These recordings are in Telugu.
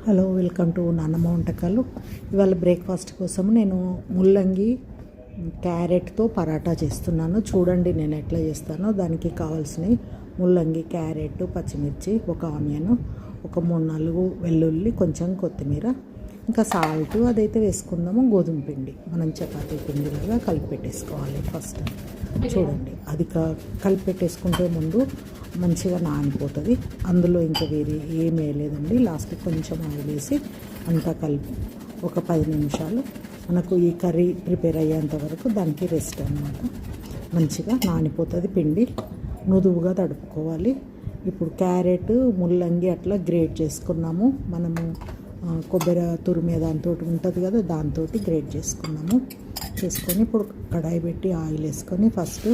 హలో, వెల్కమ్ టు నాన్నమ్మ వంటకాలు. ఇవాళ బ్రేక్ఫాస్ట్ కోసం నేను ముల్లంగి క్యారెట్తో పరాటా చేస్తున్నాను. చూడండి నేను ఎట్లా చేస్తానో. దానికి కావాల్సినవి ముల్లంగి, క్యారెట్, పచ్చిమిర్చి, ఒక ఆనియన్, ఒక 3-4 వెల్లుల్లి, కొంచెం కొత్తిమీర, ఇంకా సాల్ట్ అదైతే వేసుకుందాము. గోధుమ పిండి మనం చపాతీ పిండిలాగా కలిపి పెట్టేసుకోవాలి. ఫస్ట్ చూడండి, అది కలిపి పెట్టేసుకుంటే ముందు మంచిగా నానిపోతుంది. అందులో ఇంకా వేరే ఏం వేయలేదండి. లాస్ట్కి కొంచెం ఆయిల్ వేసి అంతా కలిపి ఒక 10 నిమిషాలు మనకు ఈ కర్రీ ప్రిపేర్ అయ్యేంత వరకు దానికి రెస్ట్ అన్నమాట. మంచిగా నానిపోతుంది పిండి. నుదువుగా తడుపుకోవాలి. ఇప్పుడు క్యారెట్, ముల్లంగి అట్లా గ్రేట్ చేసుకున్నాము. మనము కొబ్బరి తురిమే దాంతో ఉంటుంది కదా, దాంతో గ్రేట్ చేసుకున్నాము. చేసుకొని ఇప్పుడు కడాయి పెట్టి ఆయిల్ వేసుకొని ఫస్ట్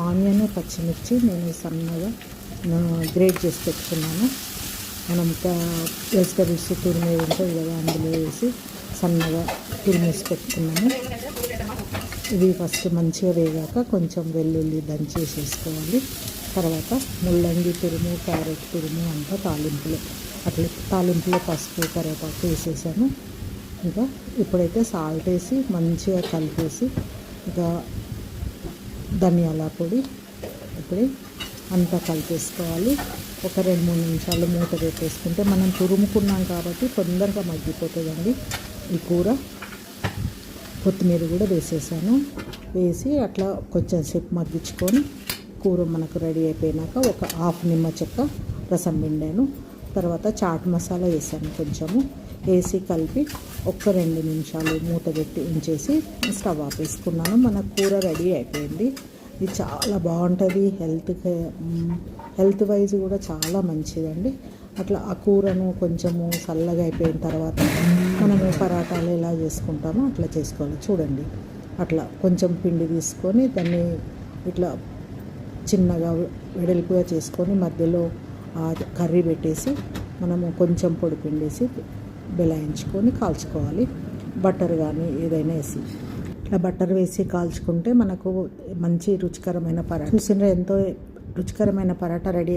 ఆనియన్, పచ్చిమిర్చి నేను సన్నగా గ్రేట్ చేసి పెట్టుకున్నాను. మనం వెజిటబుల్స్ తురిమేది ఉంటుంది కదా, అందులో వేసి సన్నగా తురిమేసి పెట్టుకున్నాము. ఇవి ఫస్ట్ మంచిగా వేగాక కొంచెం వెల్లుల్లి దంచేసి వేసుకోవాలి. తర్వాత ముల్లంగి తురుము, క్యారెట్ తురుము అంతా తాలింపులో పసుపు, కరివేపాకు వేసేసాను. ఇంకా ఇప్పుడైతే సాల్ట్ వేసి మంచిగా కలిపేసి ఇంకా ధనియాల పొడి ఇప్పుడే అంతా కలిపేసుకోవాలి. ఒక 2-3 నిమిషాలు మూత పెట్టేసుకుంటే మనం తురుముకున్నాం కాబట్టి తొందరగా మగ్గిపోతుందండి ఈ కూర. కొత్తిమీర కూడా వేసేసాను. వేసి అట్లా కొంచెం సేపు మగ్గించుకొని కూర మనకు రెడీ అయిపోయినాక ఒక 1/2 నిమ్మ చెక్క రసం పిండాను. తర్వాత చాట్ మసాలా వేసాను కొంచెము. వేసి కలిపి ఒక 2 నిమిషాలు మూత పెట్టి ఉంచేసి స్టవ్ ఆపేసుకున్నాను. మన కూర రెడీ అయిపోయింది. ఇది చాలా బాగుంటుంది. హెల్త్ వైజ్ కూడా చాలా మంచిదండి. అట్లా ఆ కూరను కొంచెము చల్లగా అయిపోయిన తర్వాత మనము పరాటాలు ఎలా చేసుకుంటామో అట్లా చేసుకోవాలి. చూడండి, అట్లా కొంచెం పిండి తీసుకొని దాన్ని ఇట్లా చిన్నగా వెడల్పుగా చేసుకొని మధ్యలో కర్రీ పెట్టేసి మనము కొంచెం పొడి పిండేసి బెలాయించుకొని కాల్చుకోవాలి. బటర్ కానీ ఏదైనా వేసి ఇట్లా బటర్ వేసి కాల్చుకుంటే మనకు మంచి రుచికరమైన పరాటా. చూసినా ఎంతో రుచికరమైన పరాటా రెడీ.